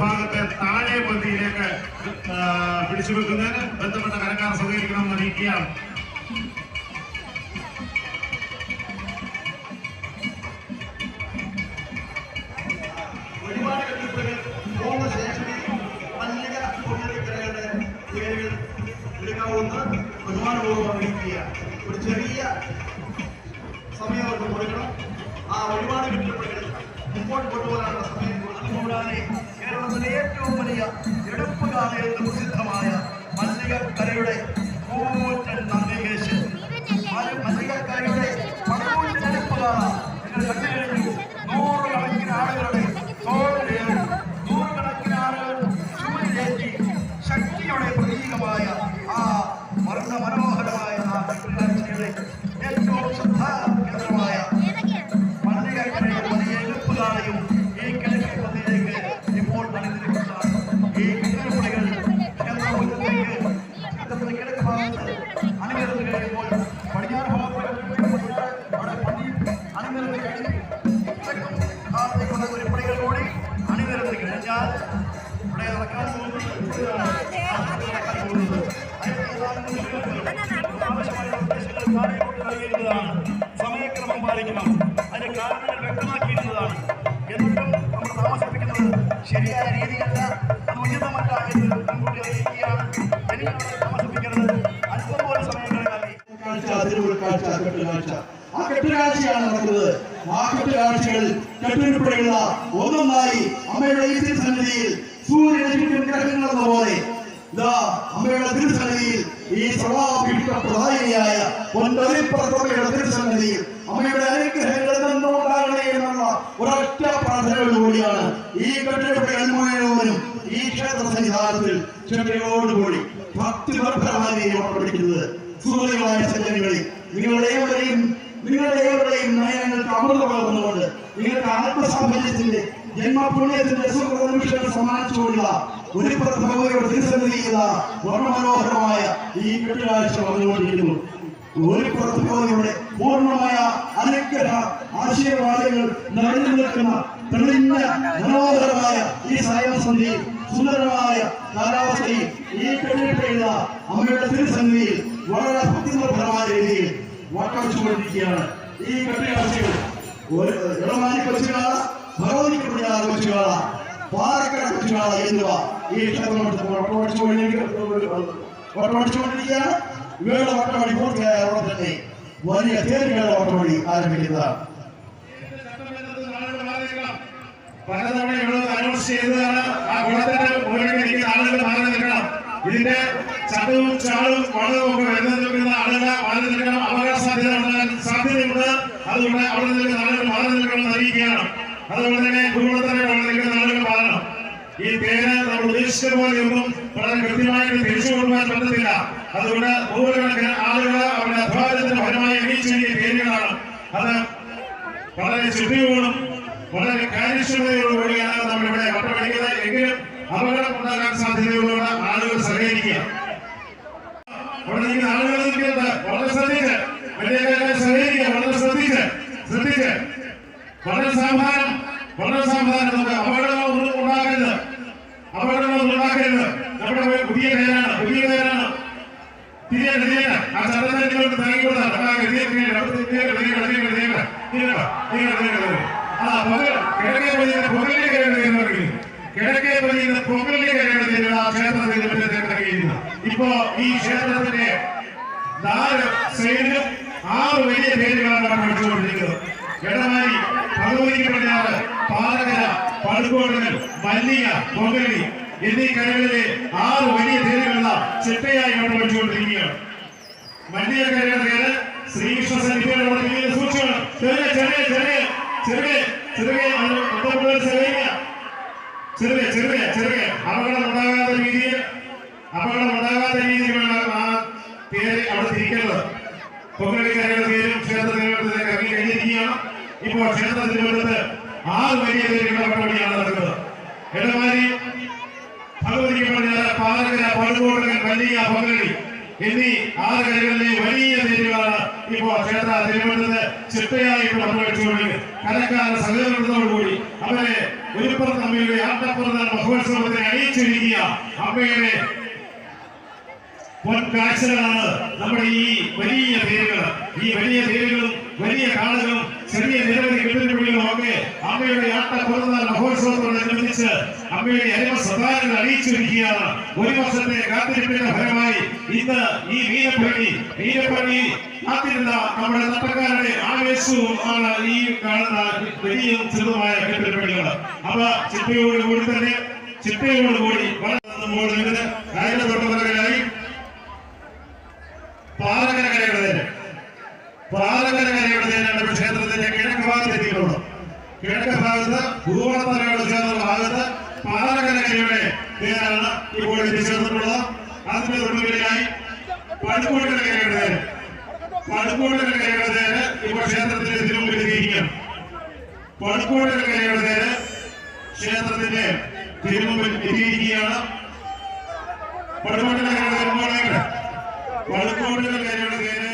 ഭാഗത്തെ താഴെ പന്തിയിലേക്ക് പിടിച്ചു വെക്കുന്നതിന് ബന്ധപ്പെട്ട കരക്കാർ സഹകരിക്കണമെന്ന് അറിയിക്കുകയാണ്. ഒരുപാട് കെട്ടിടങ്ങൾ പോകുന്ന ശേഷം മല്ലിക പൊന്നണിക്കരകളുടെ പേരുകൾ എടുക്കാവുന്ന ബഹുമാനപൂർവ്വം അറിയിക്കുക. ഒരു ചെറിയ സമയം അവർക്ക് കൊടുക്കണം. ആ ഒരുപാട് കെട്ടിടങ്ങൾ മുമ്പോട്ട് കൊണ്ടുപോകാനുള്ള സമയം കൂടാതെ കേരളത്തിലെ ഏറ്റവും വലിയ എടുപ്പുകാല എന്ന് പ്രസിദ്ധമായ മല്ലികക്കരയുടെ കൂറ്റൻ നന്ദികേശ് മല്ലികക്കരയുടെ പടകൂറ്റെടുപ്പുകാല നിങ്ങൾ കണ്ടു കഴിഞ്ഞു. നൂറുകണക്കിന് ആളുകളുടെ തോളിലേറി നൂറുകണക്കിന് ആളുകൾ ചുമലിലേറ്റി ശക്തിയുടെ പ്രതീകമായ ആ മനോഹരമായ ആ കെട്ടുകാഴ്ചയുടെ ഏറ്റവും ശ്രദ്ധാകേന്ദ്രമായ മല്ലികക്കരയുടെ വലിയ എടുപ്പുകാലയും ഈ കിഴക്കേ പന്തിയിലേക്ക് ഇപ്പോൾ അണിനിരക്കുന്നതാണ്. ഈ കെട്ടിടപ്പണികൾ ക്ഷേത്രമുറ്റത്തേക്ക് ക്ഷേത്രത്തിന്റെ കിഴക്ക് ഭാഗത്ത് അണിനിരന്ന് കഴിയുമ്പോൾ പടിഞ്ഞാറ് ഭാഗത്ത് അവിടെ പണി അണിനിരന്ന് കഴിഞ്ഞ് ഭാഗത്തേക്കുള്ള ഒരു പണികൾ കൂടി അണിനിരന്ന് കഴിഞ്ഞാൽ ഇവിടെ നടക്കാൻ പോകുന്നത് സമയക്രമം പാലിക്കണം. അതിന്റെ കാരണങ്ങൾ വ്യക്തമാക്കിയിരുന്നതാണ്. എന്നിട്ടും നമ്മൾ താമസിപ്പിക്കുന്നത് ശരിയായ രീതിയല്ല, അത് ഉചിതമല്ല എന്ന് മുൻകൂട്ടി അറിയിക്കുകയാണ്. ജനങ്ങളെ താമസിപ്പിക്കുന്നത് അല്പം പോലെ സമയങ്ങളിൽ ആ കെട്ടുകാഴ്ചയാണ് നടക്കുന്നത്. ആ കെട്ടുകാഴ്ചകൾ കെട്ടിടപ്പെടുന്ന ഒന്നൊന്നായി അമ്മയുടെ ഈ തിരുസന്നിധിയിൽ സൂര്യൻ ഗ്രഹങ്ങളെന്ന പോലെ അമ്മയുടെ തിരുസന്നിധിയിൽ ഈ സഭാഭിഷ്ടപ്രധാനിയായ പൊന്നൊരിപ്പുറത്തമ്മയുടെ തിരുസന്നിധിയിൽ അമ്മയുടെ അനുഗ്രഹങ്ങളിൽ നിന്നുണ്ടാകണേ എന്നുള്ള ഒരൊറ്റ പ്രാർത്ഥനയോടുകൂടിയാണ് ഈ കെട്ടിടപ്പണികൾ മുഴുവനും ഈ ക്ഷേത്ര സന്നിധാനത്തിൽ ക്ഷമയോടുകൂടി ഭക്തിപരമായ പഠിക്കുന്നത്. സുഹൃത്തുക്കളായ സജ്ജനങ്ങളിൽ നിങ്ങളുടെ ഏവരുടെയും നയങ്ങൾക്ക് അമൃത പകർന്നുകൊണ്ട് നിങ്ങൾക്ക് ആത്മസാഫല്യത്തിന്റെ ജന്മപുണ്യത്തിന്റെ സുഖനിമിഷങ്ങൾ സമ്മാനിച്ചുകൊണ്ടുള്ള ഒരു ഭഗവതിയുടെ തിരുസന്നിധിയില്ല വർണ്ണമനോഹരമായ ഈ കെട്ടുകാഴ്ച വന്നുകൊണ്ടിരിക്കുന്നു. ഒരു ഭഗവതിയുടെ പൂർണ്ണമായ അനുഗ്രഹ ആശീർവാദങ്ങൾ നിറഞ്ഞു നിൽക്കുന്ന തെളിഞ്ഞ മനോഹരമായ ഈ സായസന്ധിയിൽ സുന്ദരമായ കാലാവസ്ഥയിൽ ഈ കെട്ടിടപ്പെടുന്ന അമ്മയുടെ തിരുസന്നിധിയിൽ വളരെ ഭക്തിനിർഭരമായ രീതിയിൽ വാക്കടിച്ചുകൊണ്ടിരിക്കുകയാണ്. ഈ കെട്ടുകാഴ്ചകൾ ഇളമാനി കൊച്ചുകാള, ഭഗവതിക്ക് പ്രചാര കൊച്ചുകാള, പാലക്കാട് കൊച്ചുകാള എന്നിവ ഈ ക്ഷേത്രത്തിൽ വട്ടമടിച്ചുകൊണ്ടിരിക്കുകയാണ്. ഇവയുടെ വട്ടമടി പൂർത്തിയായതോടെ തന്നെ വലിയ തേരുകളുടെ വട്ടമടി ആരംഭിക്കുന്നതാണ്. പലതവണ ഇവിടെ അനൗൺസ് ചെയ്തതാണ്. ആ കുളത്തിന്റെ മുകളിൽ ആളുകൾ മാറി നിൽക്കണം. ഇതിന്റെ ചടവും ചാളും വളവും ഒക്കെ വരുന്ന നിൽക്കുന്ന ആളുകൾ മാറി നിൽക്കണം. അപകട സാധ്യതയുണ്ട്. അതുകൊണ്ട് അവിടെ നിൽക്കുന്ന ആളുകൾ മാറി നിൽക്കണം അറിയിക്കുകയാണ്. അതുകൊണ്ട് തന്നെ കുടുംബത്തിലെ അവിടെ നിൽക്കുന്ന ആളുകൾ മാറണം. ഈ പേര് നമ്മൾ ഉദ്ദേശിച്ച പോലെയൊന്നും വളരെ കൃത്യമായിട്ട് തിരിച്ചു കൊണ്ടുപോകാൻ പറ്റത്തില്ല. അതുകൊണ്ട് നൂറുകണക്കിന് ആളുകൾ അവരുടെ അധ്വാനത്തിന്റെ ഫലമായി എണീച്ചെത്തിയ പേരുകളാണ്. അത് വളരെ ശുദ്ധിയോടും വളരെ കാര്യക്ഷമതയോടുകൂടിയാണ് നമ്മളിവിടെ വട്ടമടിക്കുന്നത്. എങ്കിലും അപകടം ഉണ്ടാകാൻ സാധ്യതയുള്ളവരുടെ ആളുകൾ സഹകരിക്കുക. അവിടെ നിൽക്കുന്ന ആളുകൾ വളരെ ശ്രദ്ധിച്ച് വലിയ സഹകരിക്കുക. വളരെ ശ്രദ്ധിച്ച് വളരെ സാവധാനം നമുക്ക് അപകടങ്ങളൊന്നും ഉണ്ടാക്കരുത്. നമ്മുടെ പുതിയ പേരാണ് തിരികെ ആ ചട്ടങ്ങൾക്ക് താങ്ങിക്കൊടുത്താണ്. ഇപ്പോ ഈ ക്ഷേത്രത്തിന്റെ 4 സൈഡിലും 6 വലിയ പേരുകളാണ് പഠിച്ചുകൊണ്ടിരിക്കുന്നത്. എടമാരി, ഭഗവതിക്ക് പടിഞ്ഞാറ്, പാലക്കര, പടുക്കോടുകൾ, മല്ലിക, പൊങ്കലി എന്നീ കരകളിലെ 6 വലിയ പേരുകളുള്ള ചിട്ടയായി അവിടെ പഠിച്ചുകൊണ്ടിരിക്കുകയാണ്. മല്ലികക്കരയുടെ പേര് ശ്രീകൃഷ്ണ സന്നിധിയുടെ സൂക്ഷിക്കണം. ചെറിയ അപകടം ഉണ്ടാകാത്ത രീതിയിൽ വേണം ആ പേര് അവിടെ തിരിക്കുന്നത്. പൊങ്കലിക്കരയുടെ പേരും ക്ഷേത്രത്തിനടുത്ത് ഇറങ്ങി കഴിഞ്ഞിരിക്കുകയാണ്. ഇപ്പോൾ ക്ഷേത്രത്തിനടുത്ത് 6 വലിയ പേരുകളുടെ പരിപാടിയാണ് നടക്കുന്നത്. എടമാരി, ഭഗവതിക്ക് പടിഞ്ഞാറ്, പാലക്കര, പടുകോട്ടകൻ, മല്ലിക, പൊങ്കലി എന്നീ 6 കരകളിലെ വലിയ തേരുകളാണ് ഇപ്പോൾ ക്ഷേത്ര തിരുവനന്തപുരത്ത് ചിട്ടയായിട്ട് പങ്കുവച്ചുകൊണ്ടിരിക്കുന്നത്. കരക്കാര സഹകരണത്തോടുകൂടി അവരെ ഒരുപ്പുറത്ത് അമ്മയുടെ ആട്ടപ്പുറത്ത് മഹോത്സവത്തിന് അണിയിച്ചിരിക്കുക. അമ്മയുടെ പൊൻകാഴ്ചകളാണ് നമ്മുടെ ഈ വലിയ തേരുകൾ. ഈ വലിയ തേരുകളും വലിയ കാളുകളും ചെറിയ നിരവധി കെട്ടിടങ്ങളും ഒക്കെ അമ്മയുടെ ആട്ടപ്പുറന്നാൾ മഹോത്സവത്തോടനുബന്ധിച്ച് അമ്മയുടെ അരിമ സദാനങ്ങൾ അണിയിച്ചിരിക്കുകയാണ്. 1 വർഷത്തെ കാത്തിരിപ്പിന്റെ ഫലമായി ഇന്ന് ഈ വീരപ്പള്ളി കാത്തിരുന്ന നമ്മുടെ നട്ടക്കാരുടെ ആവേശവും ആണ് ഈ കാണുന്ന വലിയ ചെറുതുമായ കെട്ടിടപ്പണികൾ. അവ ചിട്ടയോടുകൂടി വളരെ തൊട്ടുപുറകിലായി പാറകരയുടെ തേരാണ് ക്ഷേത്രത്തിന്റെ കിഴക്ക് ഭാഗത്ത് എത്തിയിട്ടുള്ളത്. കിഴക്ക് ഭാഗത്ത് ഭൂവളത്തറയോട് ചേർന്നുള്ള ഭാഗത്ത് പാറകരയുടെ തേരാണ് ഇപ്പോൾ എത്തിച്ചേർന്നിട്ടുള്ളത്. അതിന്റെ തൊട്ടുപിന്നിലായി പടുക്കൂട്ടരയുടെ തേര് ഇപ്പോൾ ക്ഷേത്രത്തിന്റെ തിരുമുമ്പിൽ എത്തിയിരിക്കുകയാണ്. പടുക്കൂട്ടരയുടെ തേര് ക്ഷേത്രത്തിന്റെ തിരുമുമ്പിൽ എത്തിയിരിക്കുകയാണ്. പടുക്കൂട്ടരയുടെ തേര്